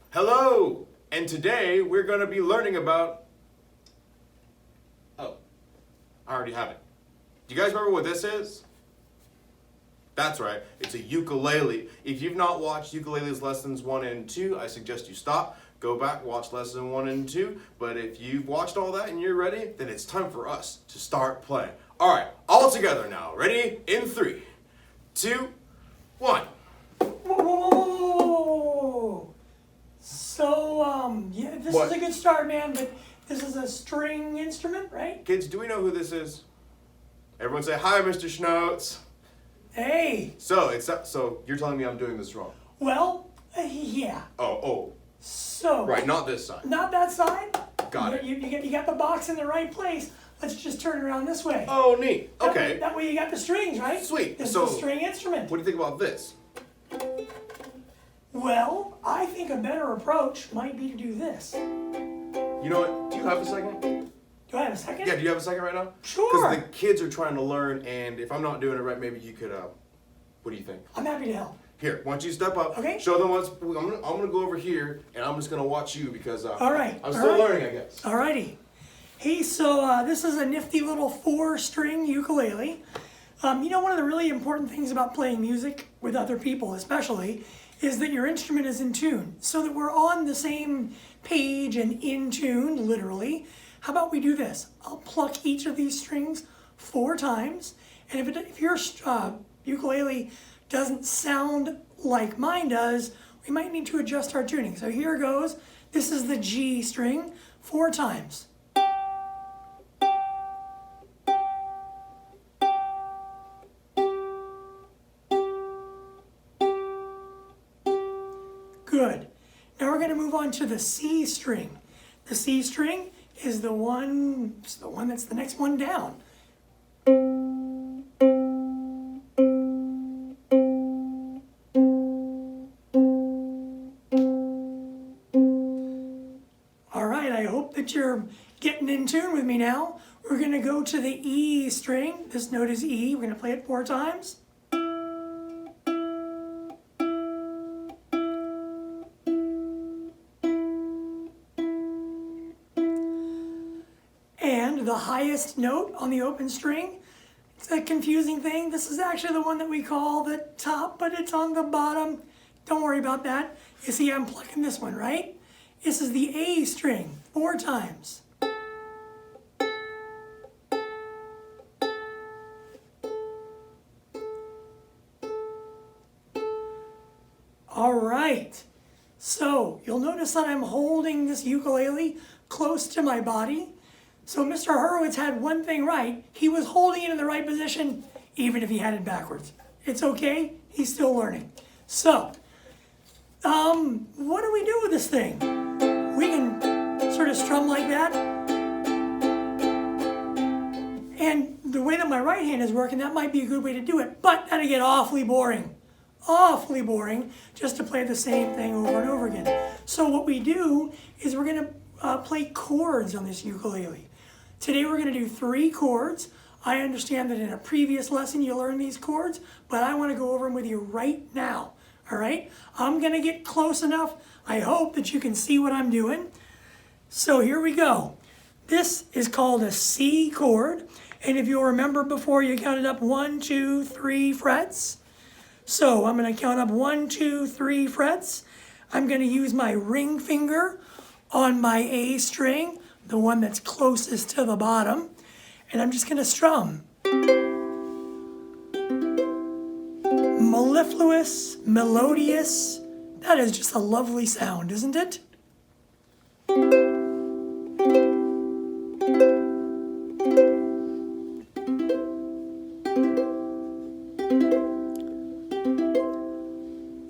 Hello, and today we're going to be learning about, I already have it. Do you guys remember what this is? That's right, it's a ukulele. If you've not watched Ukulele's lessons 1 and 2, I suggest you stop, go back, watch lesson 1 and 2. But if you've watched all that and you're ready, then it's time for us to start playing. All right, all together now. Ready? In 3, 2, 1. Whoa! So, yeah, this is a good start, man, but this is a string instrument, right? Kids, do we know who this is? Everyone say, hi, Mr. Schnautz. Hey! So you're telling me I'm doing this wrong? Well, yeah. Oh. So. Right, not this side. Not that side? Got it. You got the box in the right place. Let's just turn it around this way. Oh, neat. Okay. That way you got the strings, right? Sweet. This is a string instrument. What do you think about this? Well, I think a better approach might be to do this. You know what? Do you have a second? Do I have a second? Yeah, do you have a second right now? Sure. Because the kids are trying to learn, and if I'm not doing it right, maybe you could, what do you think? I'm happy to help. Here, why don't you step up, Okay. show them what's, I'm gonna go over here, and I'm just gonna watch you because All right. I'm still learning, I guess. Alrighty. Hey, so this is a nifty little 4-string ukulele. You know, one of the really important things about playing music with other people especially is that your instrument is in tune, so that we're on the same page and in tune, literally. How about we do this? I'll pluck each of these strings 4 times, and if your ukulele doesn't sound like mine does, we might need to adjust our tuning. So here goes. This is the G string, 4 times. Good. Now we're going to move on to the C string. The C string is the one that's the next one down. All right, I hope that you're getting in tune with me now. We're going to go to the E string. This note is E. We're going to play it 4 times. And the highest note on the open string, it's a confusing thing. This is actually the one that we call the top, but it's on the bottom. Don't worry about that. You see, I'm plucking this one, right? This is the A string, 4 times. All right. So you'll notice that I'm holding this ukulele close to my body. So Mr. Horowitz had one thing right. He was holding it in the right position, even if he had it backwards. It's okay. He's still learning. So, what do we do with this thing? We can sort of strum like that. And the way that my right hand is working, that might be a good way to do it. But that'd get awfully boring. Awfully boring just to play the same thing over and over again. So what we do is we're going to play chords on this ukulele. Today we're going to do 3 chords. I understand that in a previous lesson you learned these chords, but I want to go over them with you right now. All right? I'm going to get close enough. I hope that you can see what I'm doing. So here we go. This is called a C chord. And if you'll remember before, you counted up 1, 2, 3 frets. So I'm going to count up 1, 2, 3 frets. I'm going to use my ring finger on my A string, the one that's closest to the bottom, and I'm just going to strum. Mellifluous, melodious. That is just a lovely sound, isn't it?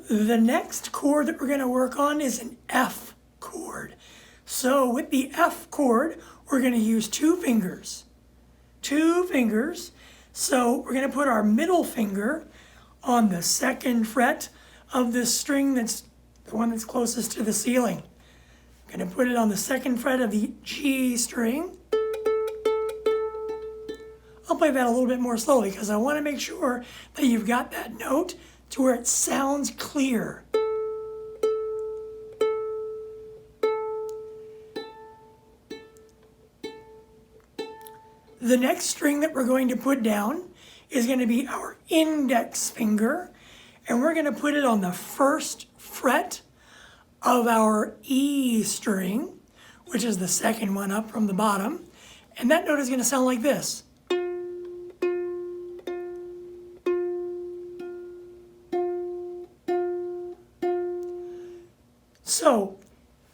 The next chord that we're going to work on is an F chord. So with the F chord, we're going to use 2 fingers. 2 fingers. So we're going to put our middle finger on the 2nd fret of this string that's the one that's closest to the ceiling. I'm going to put it on the 2nd fret of the G string. I'll play that a little bit more slowly because I want to make sure that you've got that note to where it sounds clear. The next string that we're going to put down is going to be our index finger, and we're going to put it on the first fret of our E string, which is the second one up from the bottom, and that note is going to sound like this. So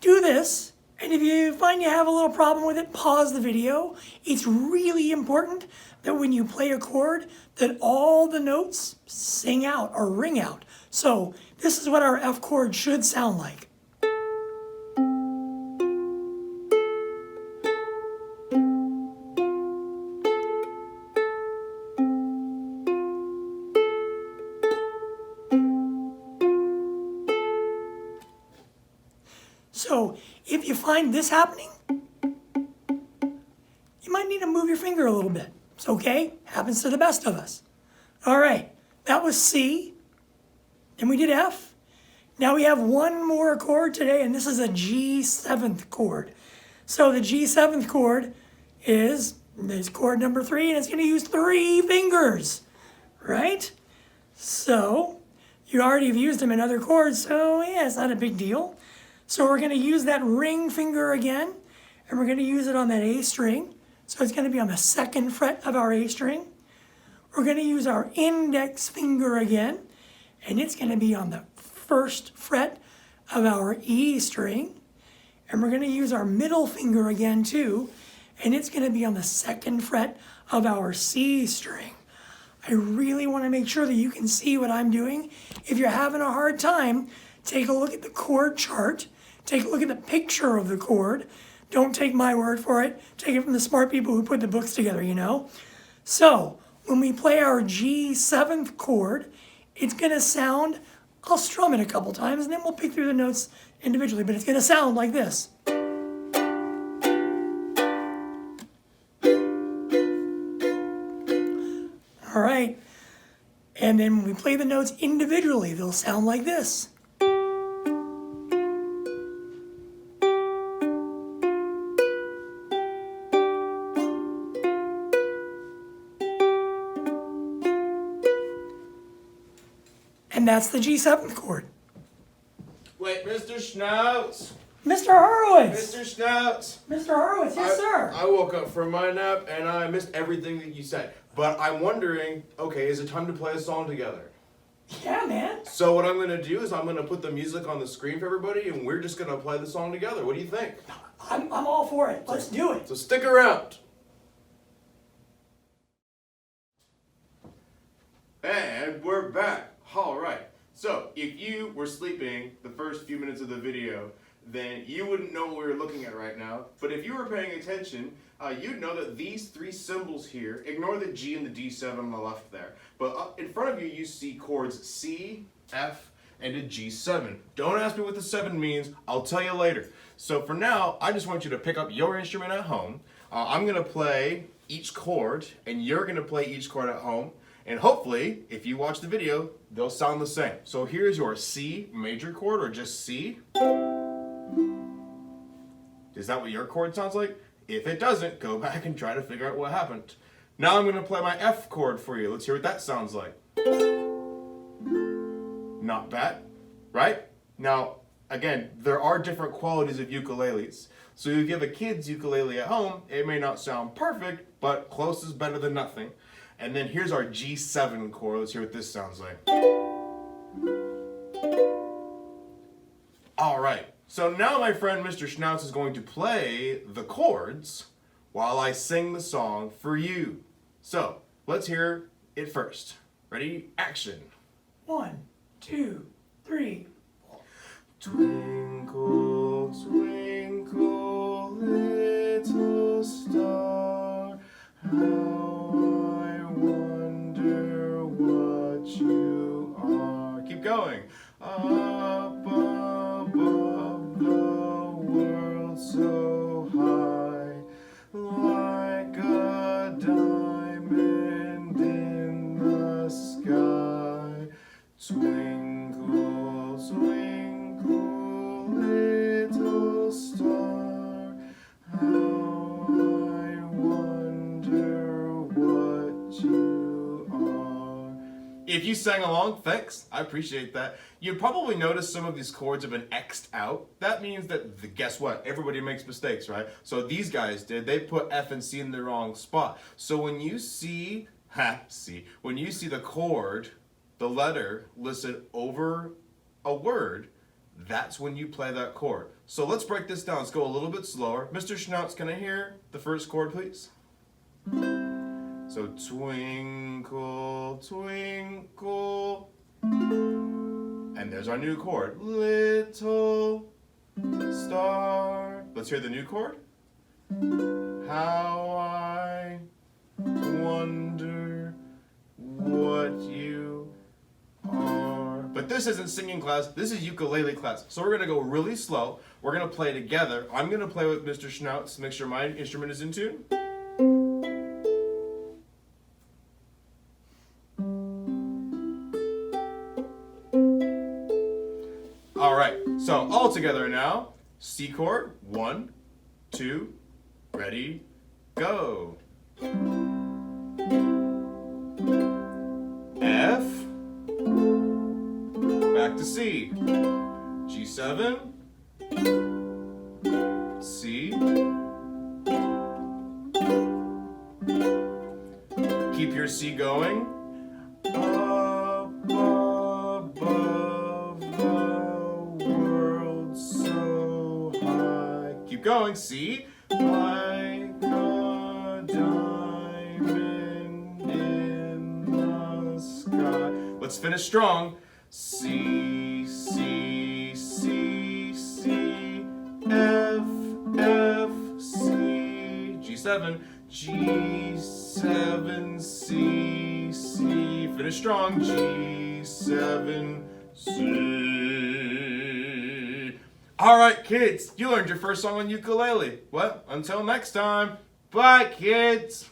do this, and if you find you have a little problem with it, pause the video. It's really important that when you play a chord that all the notes sing out or ring out. So this is what our F chord should sound like. So if you find this happening, you might need to move your finger a little bit. It's okay, happens to the best of us. All right, that was C, and we did F. Now we have one more chord today, and this is a G7th chord. So the G7th chord is chord number 3, and it's going to use 3 fingers, right? So you already have used them in other chords, so yeah, it's not a big deal. So we're going to use that ring finger again, and we're going to use it on that A string. So it's going to be on the 2nd fret of our A string. We're going to use our index finger again, and it's going to be on the 1st fret of our E string. And we're going to use our middle finger again too, and it's going to be on the 2nd fret of our C string. I really want to make sure that you can see what I'm doing. If you're having a hard time, take a look at the chord chart. Take a look at the picture of the chord. Don't take my word for it. Take it from the smart people who put the books together, you know. So when we play our G7th chord, it's going to sound, I'll strum it a couple times and then we'll pick through the notes individually, but it's going to sound like this. All right. And then when we play the notes individually, they'll sound like this. And that's the G7th chord. Wait, Mr. Schnautz! Mr. Horowitz! Mr. Schnautz! Mr. Horowitz, yes, sir. I woke up from my nap and I missed everything that you said. But I'm wondering, okay, is it time to play a song together? Yeah, man. So what I'm going to do is I'm going to put the music on the screen for everybody and we're just going to play the song together. What do you think? I'm all for it. Let's do it. So stick around. And we're back. All right. So if you were sleeping the first few minutes of the video, then you wouldn't know what we were looking at right now. But if you were paying attention, you'd know that these 3 symbols here, ignore the G and the D7 on the left there, but up in front of you, you see chords C, F, and a G7. Don't ask me what the 7 means, I'll tell you later. So for now, I just want you to pick up your instrument at home. I'm gonna play each chord, and you're gonna play each chord at home. And hopefully, if you watch the video, they'll sound the same. So here's your C major chord, or just C. Is that what your chord sounds like? If it doesn't, go back and try to figure out what happened. Now I'm going to play my F chord for you. Let's hear what that sounds like. Not bad, right? Now, again, there are different qualities of ukuleles. So if you have a kid's ukulele at home, it may not sound perfect, but close is better than nothing. And then here's our G7 chord. Let's hear what this sounds like. All right. So now my friend Mr. Schnautz is going to play the chords while I sing the song for you. So let's hear it first. Ready? Action. 1, 2, 3. Twinkle, twinkle, little star, how I wonder what you are. Keep going. Up above the world so high, like a diamond in the sky. you sang along, thanks. I appreciate that. You probably noticed some of these chords have been X'd out. That means that, guess what? Everybody makes mistakes, right? So these guys did. They put F and C in the wrong spot. So when you see, when you see the chord, the letter listed over a word, that's when you play that chord. So let's break this down. Let's go a little bit slower. Mr. Schnautz, can I hear the first chord, please? So twinkle, twinkle. And there's our new chord. Little star. Let's hear the new chord. How I wonder what you are. But this isn't singing class, this is ukulele class. So we're gonna go really slow. We're gonna play together. I'm gonna play with Mr. Schnautz to make sure my instrument is in tune. All right, so all together now. C chord, 1, 2, ready, go. F, back to C. G7, C. Keep your C going. Up above the world so high. Keep going, C. Like a diamond in the sky. Let's finish strong. C, C, C, C, F, F, C, G7, G7, C, C, finish strong, G7, C. All right, kids, you learned your first song on ukulele. Well, until next time, bye, kids.